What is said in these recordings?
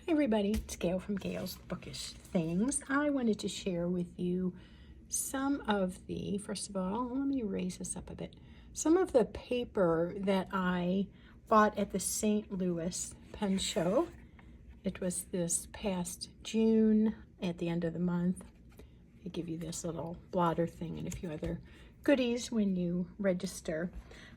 Hey everybody, it's Gail from Gail's Bookish Things. I wanted to share with you some of the, first of all, let me raise this up a bit, some of the paper that I bought at the St. Louis pen show. It was this past June at the end of the month. They give you this little blotter thing and a few other goodies when you register.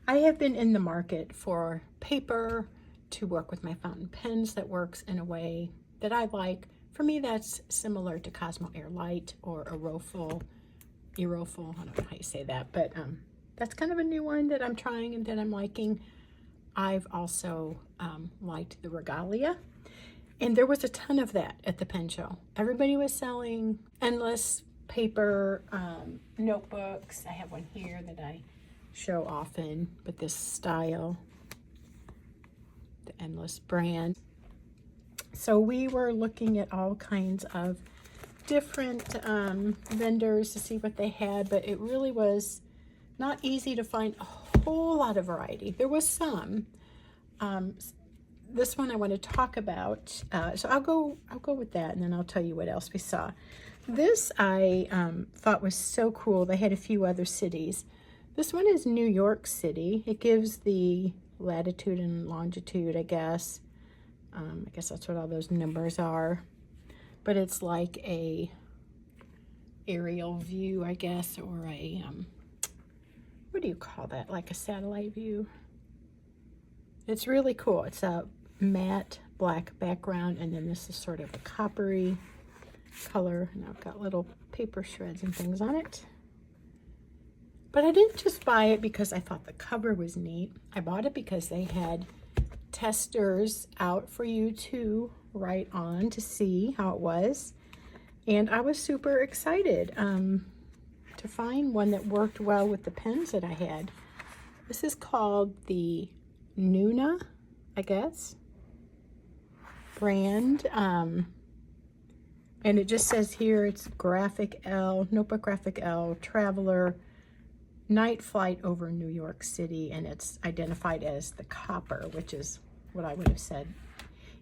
I have been in the market for paper to work with my fountain pens that works in a way that I like. For me, that's similar to Cosmo Air Light or Aerofil, I don't know how you say that, but that's kind of a new one that I'm trying and that I'm liking. I've also liked the Regalia, and there was a ton of that at the pen show. Everybody was selling endless paper notebooks. I have one here that I show often, but this style, the Endless brand. So we were looking at all kinds of different vendors to see what they had, but it really was not easy to find a whole lot of variety. There was some. This one I want to talk about, so I'll go with that, and then I'll tell you what else we saw. This I thought was so cool. They had a few other cities. This one is New York City. It gives the latitude and longitude, I guess. I guess that's what all those numbers are. But it's like a aerial view, I guess, or a, what do you call that? Like a satellite view. It's really cool. It's a matte black background, and then this is sort of a coppery color, and I've got little paper shreds and things on it. But I didn't just buy it because I thought the cover was neat. I bought it because they had testers out for you to write on to see how it was. And I was super excited to find one that worked well with the pens that I had. This is called the Nuna, I guess, brand. And it just says here it's Graphic L, Notebook Graphic L, Traveler, Night Flight over New York City, and it's identified as the copper, which is what I would have said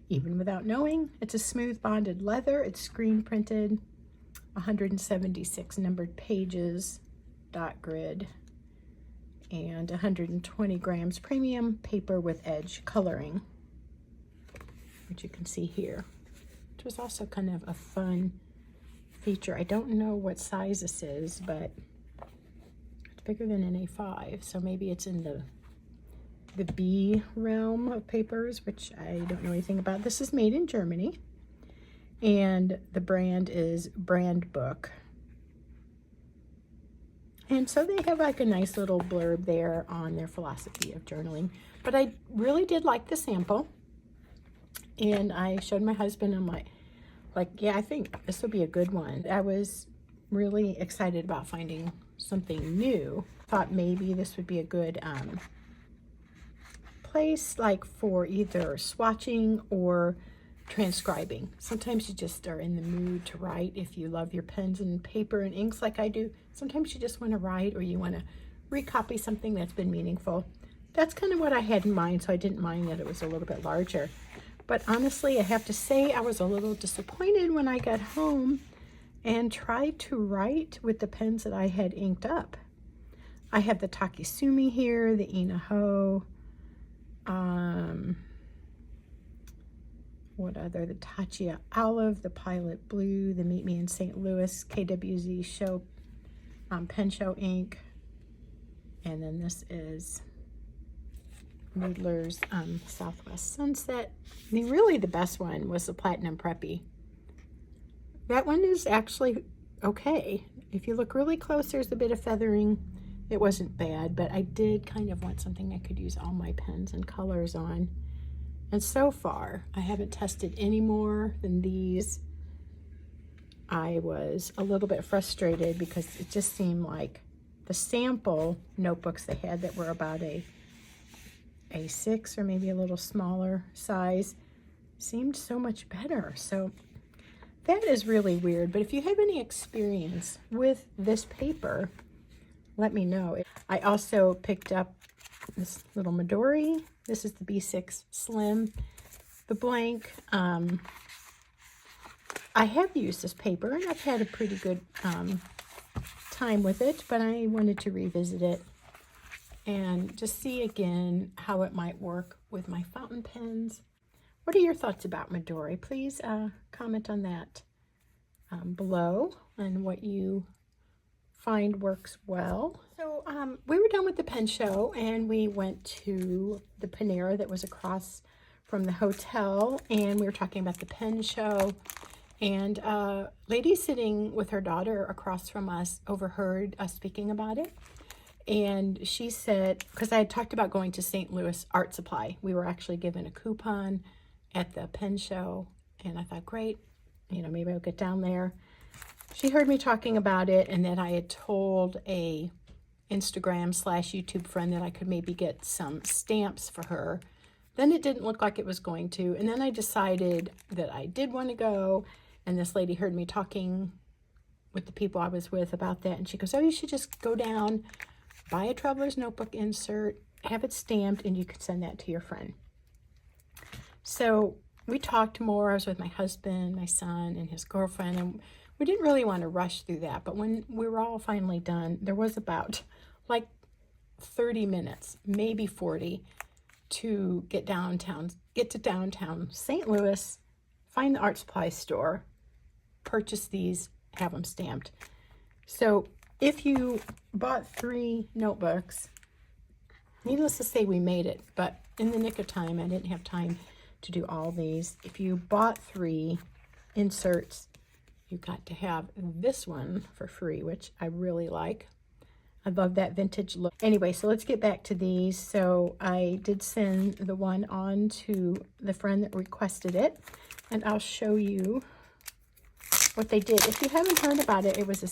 even without knowing. It's a smooth bonded leather. It's screen printed, 176 numbered pages, dot grid, and 120 grams premium paper with edge coloring, which you can see here. Which was also kind of a fun feature. I don't know what size this is, but bigger than an A5, so maybe it's in the B realm of papers, which I don't know anything about. This is made in Germany, and the brand is Brand Book. And so they have like a nice little blurb there on their philosophy of journaling. But I really did like the sample, and I showed my husband. I'm like, yeah, I think this would be a good one. I was really excited about finding something new. Thought maybe this would be a good place like for either swatching or transcribing. Sometimes you just are in the mood to write if you love your pens and paper and inks like I do. Sometimes you just want to write, or you want to recopy something that's been meaningful. That's kind of what I had in mind, so I didn't mind that it was a little bit larger. But honestly, I have to say I was a little disappointed when I got home and tried to write with the pens that I had inked up. I have the Takisumi here, the Inaho, what other, the Tachia Olive, the Pilot Blue, the Meet Me in St. Louis, KWZ show, pen show ink, and then this is Needler's Southwest Sunset. Really the best one was the Platinum Preppy. That one is actually okay. If you look really close, there's a bit of feathering. It wasn't bad, but I did kind of want something I could use all my pens and colors on. And so far, I haven't tested any more than these. I was a little bit frustrated because it just seemed like the sample notebooks they had that were about a A6 or maybe a little smaller size seemed so much better. So that is really weird, but if you have any experience with this paper, let me know. I also picked up this little Midori. This is the B6 Slim. The blank I have used this paper, and I've had a pretty good time with it, but I wanted to revisit it and just see again how it might work with my fountain pens. What are your thoughts about Midori? Please comment on that below and what you find works well. So we were done with the pen show, and we went to the Panera that was across from the hotel, and we were talking about the pen show. And a lady sitting with her daughter across from us overheard us speaking about it. And she said, because I had talked about going to St. Louis Art Supply. We were actually given a coupon at the pen show. And I thought, great, you know, maybe I'll get down there. She heard me talking about it, and then I had told a Instagram/YouTube friend that I could maybe get some stamps for her. Then it didn't look like it was going to. And then I decided that I did want to go. And this lady heard me talking with the people I was with about that. And she goes, oh, you should just go down, buy a traveler's notebook insert, have it stamped, and you can send that to your friend. So we talked more. I was with my husband, my son, and his girlfriend. And we didn't really want to rush through that. But when we were all finally done, there was about like 30 minutes, maybe 40, to get to downtown St. Louis, find the art supply store, purchase these, have them stamped. So if you bought 3 notebooks, needless to say, we made it, but in the nick of time, I didn't have time to do all these. If you bought 3 inserts, you got to have this one for free, which I really like. I love that vintage look. Anyway, so let's get back to these. So I did send the one on to the friend that requested it, and I'll show you what they did. If you haven't heard about it, it was a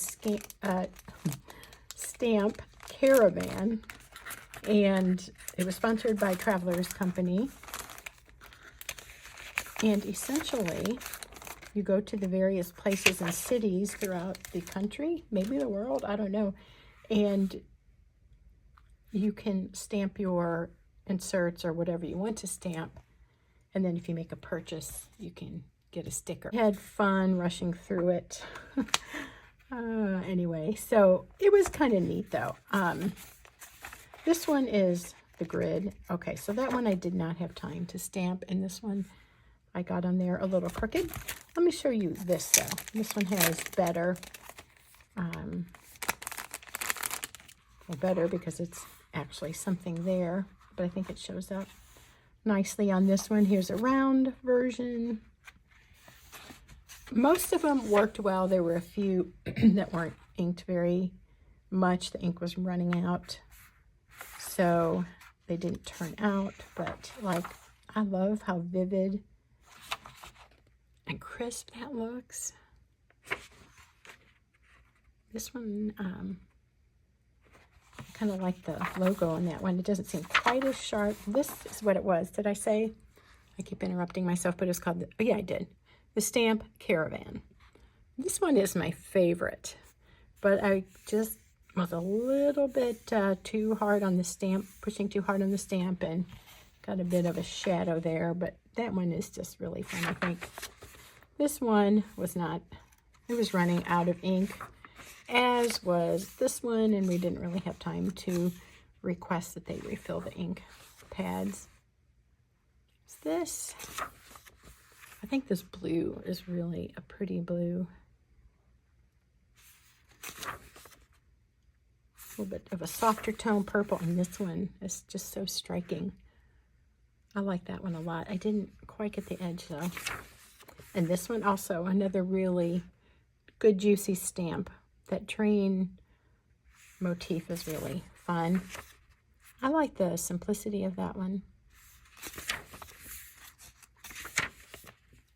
Stamp Caravan, and it was sponsored by Travelers Company. And essentially, you go to the various places and cities throughout the country, maybe the world, I don't know, and you can stamp your inserts or whatever you want to stamp. And then if you make a purchase, you can get a sticker. I had fun rushing through it. Anyway, so it was kind of neat though. This one is the grid. Okay, so that one I did not have time to stamp, and this one I got on there a little crooked. Let me show you this though. This one has better, well, better because it's actually something there, but I think it shows up nicely on this one. Here's a round version. Most of them worked well. There were a few that weren't inked very much. The ink was running out, so they didn't turn out. But like, I love how vivid and crisp that looks. This one, I kind of like the logo on that one. It doesn't seem quite as sharp. This is what it was. Did I say? I keep interrupting myself, but it's called, oh yeah, I did. The Stamp Caravan. This one is my favorite, but I just was a little bit too hard on the stamp, pushing too hard on the stamp, and got a bit of a shadow there, but that one is just really fun, I think. This one was not, it was running out of ink, as was this one, and we didn't really have time to request that they refill the ink pads. It's this. I think this blue is really a pretty blue. A little bit of a softer tone purple, and this one is just so striking. I like that one a lot. I didn't quite get the edge though. And this one also, another really good juicy stamp. That train motif is really fun. I like the simplicity of that one.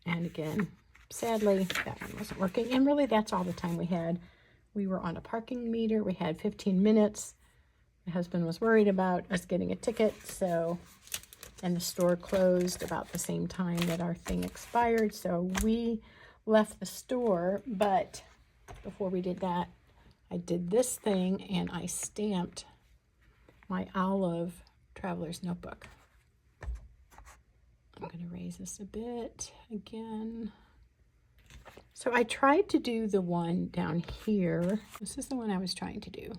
And again, sadly, that one wasn't working. And really, that's all the time we had. We were on a parking meter. We had 15 minutes. My husband was worried about us getting a ticket, so, and the store closed about the same time that our thing expired. So we left the store, but before we did that, I did this thing and I stamped my olive traveler's notebook. I'm going to raise this a bit again. So I tried to do the one down here. This is the one I was trying to do.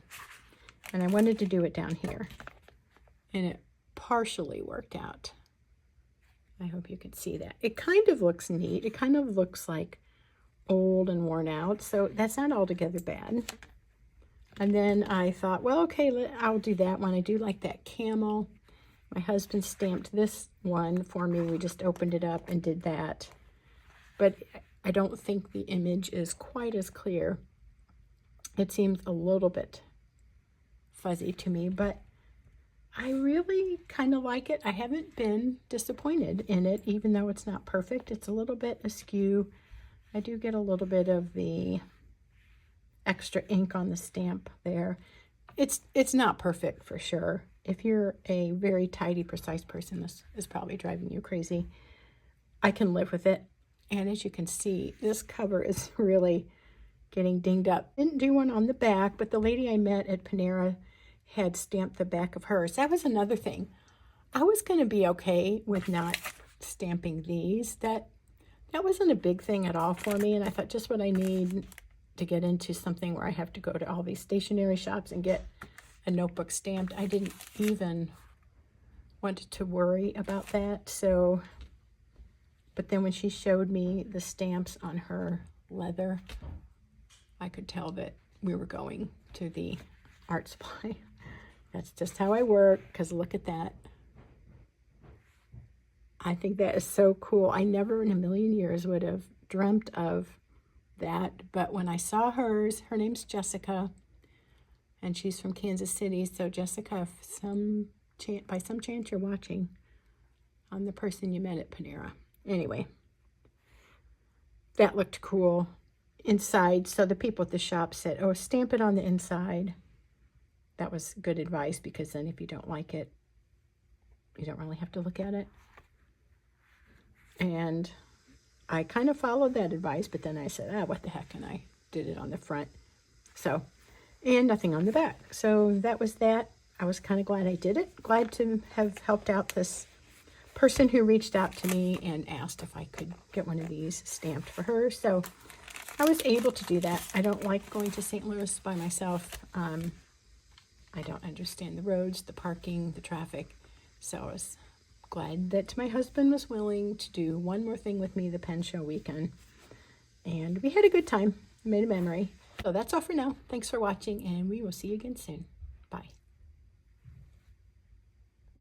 And I wanted to do it down here. And it partially worked out. I hope you can see that. It kind of looks neat. It kind of looks like old and worn out. So that's not altogether bad. And then I thought, well, okay, I'll do that one. I do like that camel. My husband stamped this one for me. We just opened it up and did that. But I don't think the image is quite as clear. It seems a little bit fuzzy to me, but I really kind of like it. I haven't been disappointed in it, even though it's not perfect. It's a little bit askew. I do get a little bit of the extra ink on the stamp there. It's not perfect for sure. If you're a very tidy, precise person, this is probably driving you crazy. I can live with it. And as you can see, this cover is really getting dinged up. Didn't do one on the back, but the lady I met at Panera had stamped the back of hers. That was another thing. I was going to be okay with not stamping these. That wasn't a big thing at all for me, and I thought just what I need to get into something where I have to go to all these stationery shops and get a notebook stamped. I didn't even want to worry about that. So, but then when she showed me the stamps on her leather, I could tell that we were going to the art supply. That's just how I work, because look at that. I think that is so cool. I never in a million years would have dreamt of that, but when I saw hers, her name's Jessica, and she's from Kansas City. So Jessica, if by some chance you're watching, I'm the person you met at Panera. Anyway, that looked cool inside. So the people at the shop said, oh, stamp it on the inside. That was good advice, because then if you don't like it, you don't really have to look at it. And I kind of followed that advice, but then I said, what the heck, and I did it on the front. So, and nothing on the back. So that was that. I was kind of glad I did it. Glad to have helped out this person who reached out to me and asked if I could get one of these stamped for her. So I was able to do that. I don't like going to St. Louis by myself. I don't understand the roads, the parking, the traffic. So I was glad that my husband was willing to do one more thing with me the pen show weekend. And we had a good time. Made a memory. So that's all for now. Thanks for watching, and we will see you again soon. Bye.